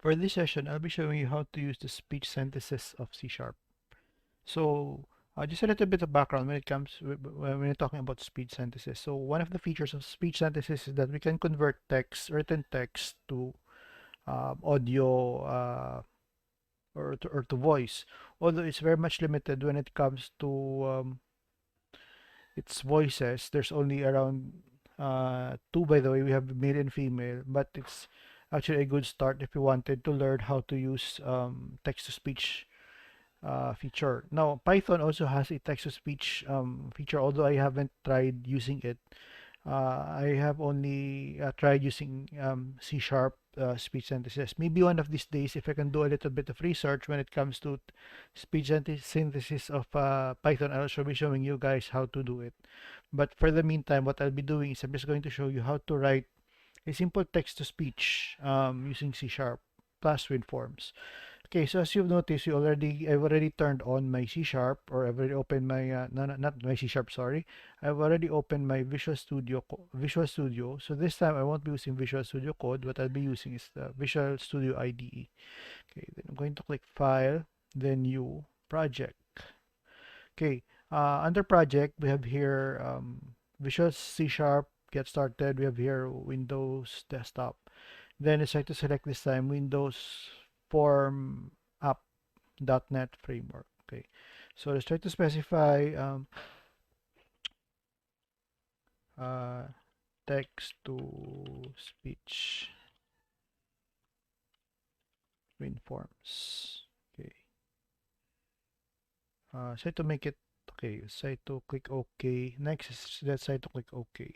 For this session, I'll be showing you how to use the speech synthesis of C Sharp. So, just a little bit of background when it comes when we're talking about speech synthesis. So, one of the features of speech synthesis is that we can convert text, written text, to audio or to voice. Although it's very much limited when it comes to its voices. There's only around two, by the way. We have male and female, but it's actually a good start if you wanted to learn how to use text-to-speech feature. Now, Python also has a text-to-speech feature, although I haven't tried using it. I have only tried using C Sharp speech synthesis. Maybe one of these days, if I can do a little bit of research when it comes to speech synthesis of Python, I'll also be showing you guys how to do it. But for the meantime, what I'll be doing is I'm just going to show you how to write a simple text-to-speech using C Sharp plus WinForms. Okay, so as you've noticed, I've already turned on my C Sharp, or I've already opened my no, not my C Sharp, sorry. I've already opened my Visual Studio. So this time I won't be using Visual Studio Code. What I'll be using is the Visual Studio IDE. Okay, then I'm going to click File, then New, Project. Okay, under Project we have here Visual C Sharp. Get started. We have here Windows Desktop. Then it's like to select this time Windows Form App.NET Framework. Okay, so let's try to specify uh, text to speech WinForms. Okay, try to make it okay. Let's try to click OK. Next, let's try to click OK.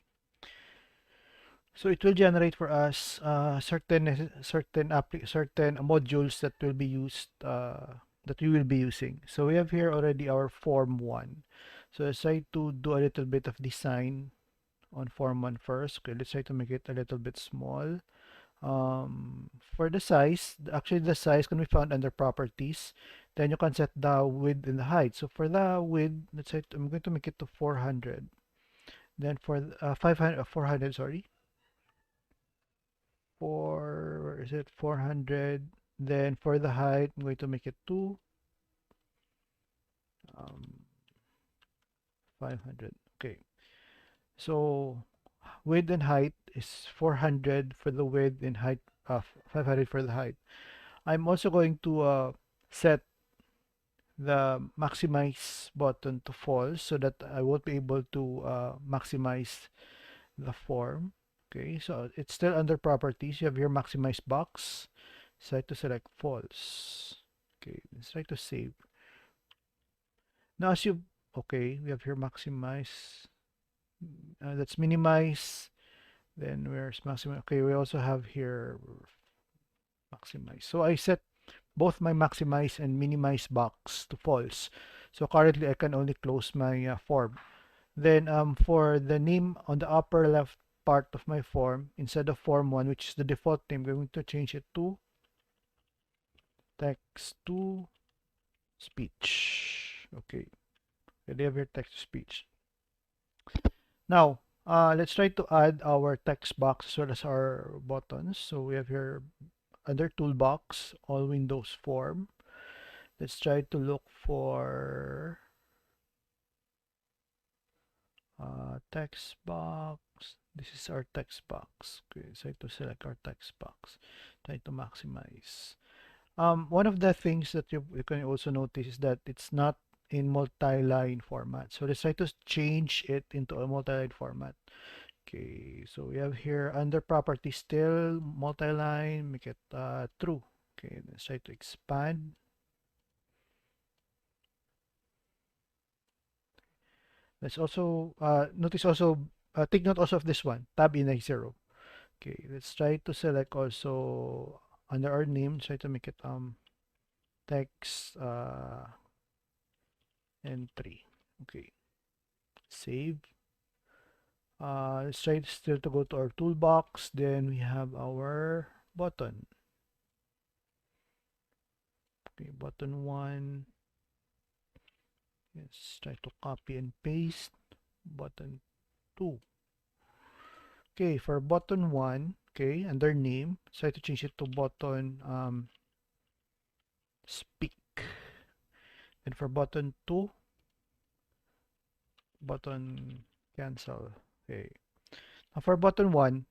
So it will generate for us certain modules that will be used that we will be using. So we have here already our form 1. So let's try to do a little bit of design on form 1 first. Okay, let's try to make it a little bit small. For the size, actually the size can be found under properties. Then you can set the width and the height. So for the width, let's say I'm going to make it to 400. Then for 400, sorry. Where is it? 400. Then for the height, I'm going to make it to um, 500. Okay. So width and height is 400 for the width and height of 500 for the height. I'm also going to set the maximize button to false so that I won't be able to maximize the form. Okay, so it's still under properties. You have your maximize box. So I have to select false. Okay, let's try to save. Now as you, okay, we have here maximize. Let's minimize. Then where's maximize? Okay, we also have here maximize. So I set both my maximize and minimize box to false. So currently I can only close my form. Then for the name on the upper left part of my form, instead of form 1, which is the default name, we're going to change it to text to speech. Okay, we have here text to speech. Now, let's try to add our text box as well as our buttons. So we have here under toolbox, all windows form. Let's try to look for text box. This is our text box. Okay, so I have to select our text box. Try to maximize. One of the things that you can also notice is that it's not in multi-line format. So let's try to change it into a multi-line format. Okay, so we have here under property still multi-line, make it true. Okay, let's try to expand. Let's also notice also take note also of this one, tab in 0. Okay, let's try to select also under our name, try to make it text entry. Okay, save. Let's try still to go to our toolbox. Then we have our button. Okay, button 1. Let's try to copy and paste button 2. Okay, for button 1, okay, under name, try to change it to button speak. And for button 2, button cancel. Okay. Now for button 1,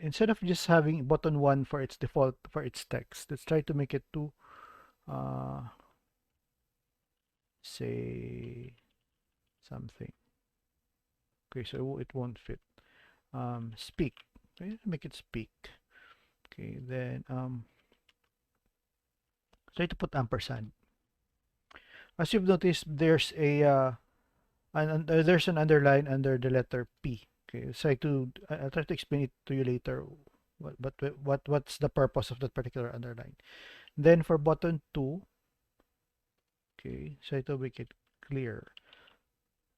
instead of just having button 1 for its default for its text, let's try to make it to say something. Okay, so it won't fit. Speak. Okay, make it speak. Okay, then try to put ampersand. As you've noticed, there's there's an underline under the letter P. Okay, try to I'll try to explain it to you later. What's the purpose of that particular underline? Then for button 2, okay, try to make it clear.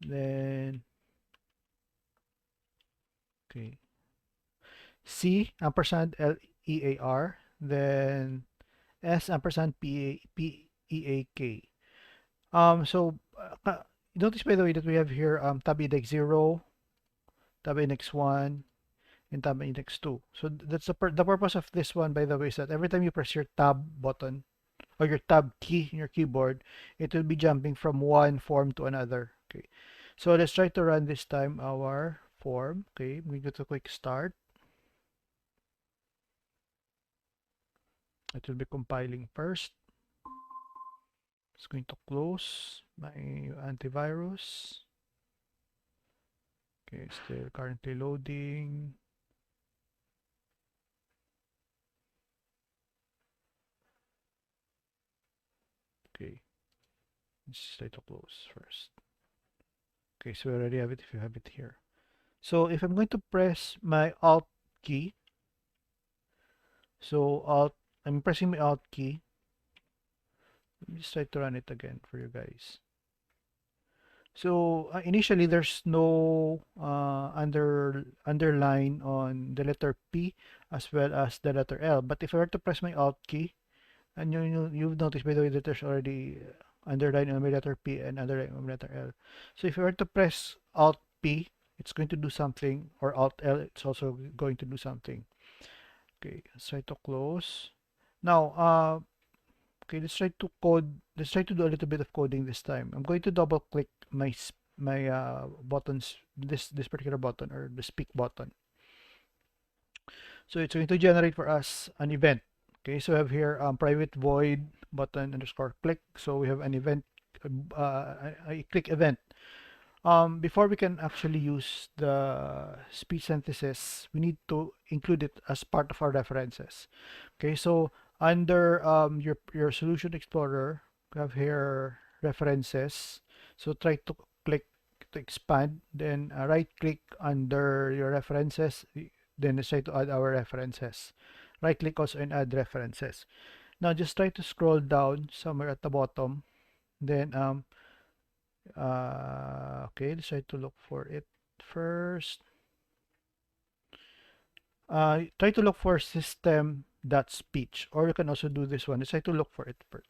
Then okay, C ampersand LEAR, then S ampersand PEAK. So notice by the way that we have here tab index 0, tab index 1, and tab index 2. So that's the purpose of this one, by the way, is that every time you press your tab button or your tab key in your keyboard, it will be jumping from one form to another. Okay, so let's try to run this time our form. Okay, we go to click start. It will be compiling first. It's going to close my antivirus. Okay, still currently loading. Okay, let's try to close first. Okay, so we already have it if you have it here. So if I'm going to press my Alt key, I'm pressing my Alt key. Let me just try to run it again for you guys. So initially there's no underline on the letter P as well as the letter L. But if I were to press my Alt key, and you've noticed by the way that there's already underline on my letter P and underline on my letter L. So if I were to press Alt P, it's going to do something, or Alt L, it's also going to do something. Okay, let's try to close. Now, okay, let's try to code. Let's try to do a little bit of coding this time. I'm going to double click my buttons, this particular button, or the speak button. So it's going to generate for us an event. Okay, so we have here private void button underscore click. So we have an event, a click event. Before we can actually use the speech synthesis, we need to include it as part of our references. Okay, so under your solution explorer, we have here references. So try to click to expand, then right click under your references, then try to add our references. Right click also and add references. Now just try to scroll down somewhere at the bottom, then okay, let's try to look for it first. Try to look for system.speech, or you can also do this one. Let's try to look for it first.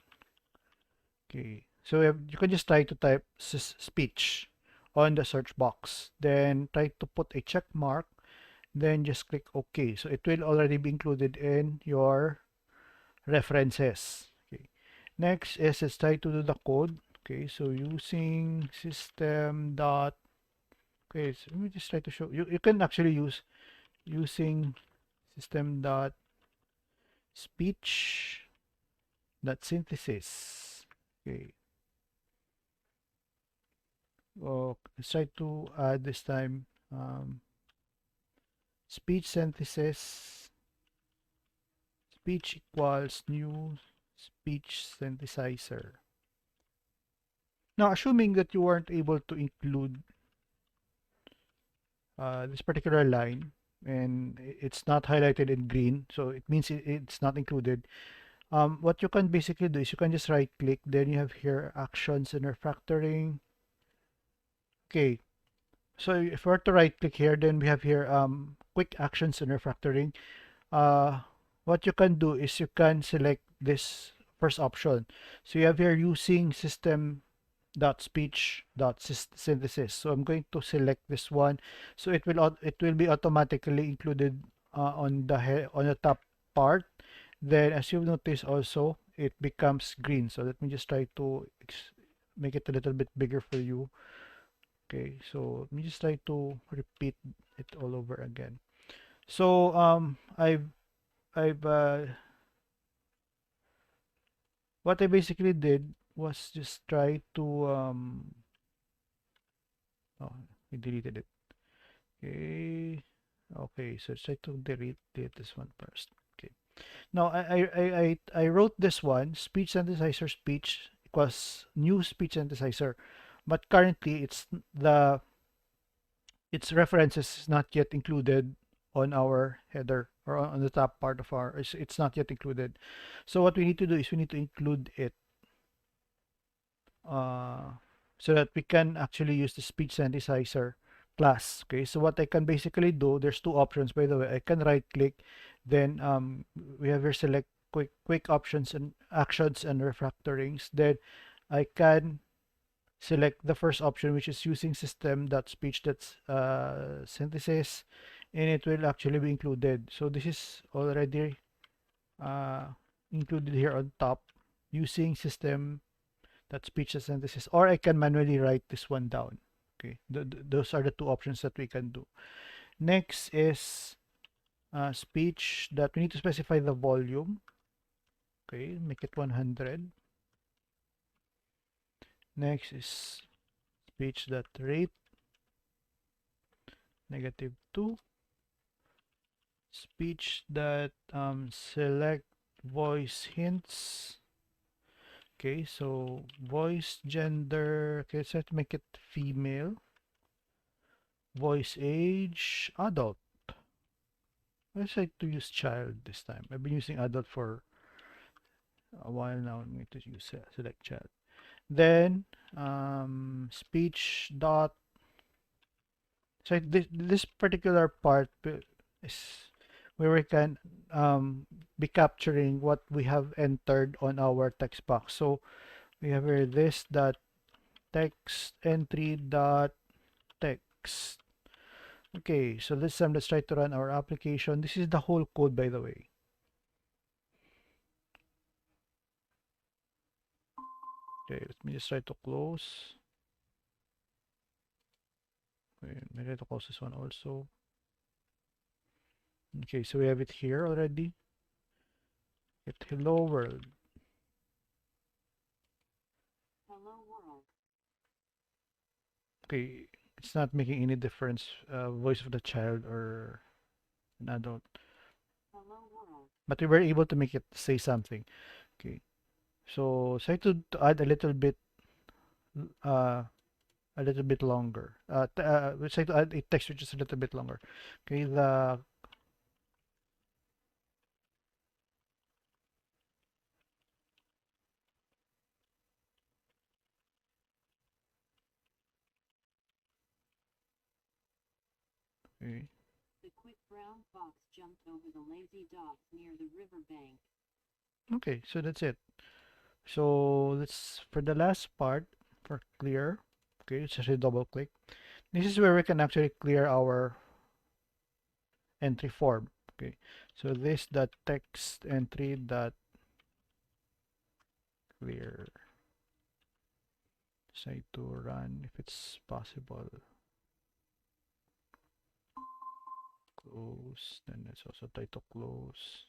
Okay, so you can just try to type speech on the search box, then try to put a check mark, then just click OK. So it will already be included in your references. Okay, next is let's try to do the code. Okay, so using system dot, okay, so let me just try to show you. You can actually use using system dot speech dot synthesis. Okay. Well, let's try to add this time speech synthesis. Speech equals new speech synthesizer. Now, assuming that you weren't able to include this particular line, and it's not highlighted in green, so it means it's not included. What you can basically do is you can just right click, then you have here actions and refactoring. Okay, so if we were to right click here, then we have here quick actions and refactoring. What you can do is you can select this first option. So you have here using system.speech.synthesis. So I'm going to select this one. So it will be automatically included on the top part, then as you'll notice also it becomes green. So let me just try to make it a little bit bigger for you. Okay, so let me just try to repeat it all over again. So I've what I basically did was just try to oh, we deleted it. Okay. Okay, so let's try to delete this one first. Okay. Now I wrote this one, speech synthesizer speech equals new speech synthesizer, but currently its references is not yet included on our header or on the top part of our it's not yet included. So what we need to do is we need to include it so that we can actually use the speech synthesizer class. Okay, so what I can basically do, there's two options by the way. I can right click, then we have here select quick options and actions and refactorings. Then I can select the first option, which is using system.speech that's synthesis, and it will actually be included. So this is already included here on top using system that speech synthesis, or I can manually write this one down. Okay, those are the two options that we can do. Next is speech that we need to specify the volume. Okay, make it 100. Next is speech that rate -2. Speech that select voice hints. Okay, so voice gender, okay, let's make it female. Voice age, adult. Let's try to use child this time. I've been using adult for a while now. I'm going to use select child. Then speech dot. So this particular part is where we can be capturing what we have entered on our text box. So we have here this dot text entry dot text. Okay, so this time let's try to run our application. This is the whole code, by the way. Okay, let me just try to close. Wait, maybe I try to close this one also. Okay, so we have it here already. Hit hello world. Hello world. Okay, it's not making any difference. Voice of the child or an adult. Hello world. But we were able to make it say something. Okay, so try to add a little bit longer. We try to add a text which is a little bit longer. Okay, okay. The quick brown fox jumped over the lazy dogs near the riverbank. Okay, so that's it. So let's for the last part for clear. Okay, let's just double click. This is where we can actually clear our entry form. Okay, so this dot text entry dot clear. Try to run if it's possible. Close. Then let's also try to close.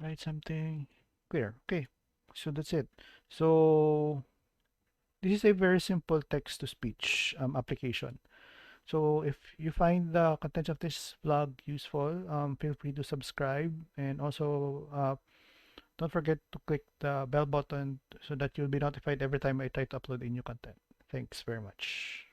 Write something. Clear. Okay, so that's it. So this is a very simple text-to-speech application. So if you find the contents of this vlog useful, feel free to subscribe, and also don't forget to click the bell button so that you'll be notified every time I try to upload a new content. Thanks very much.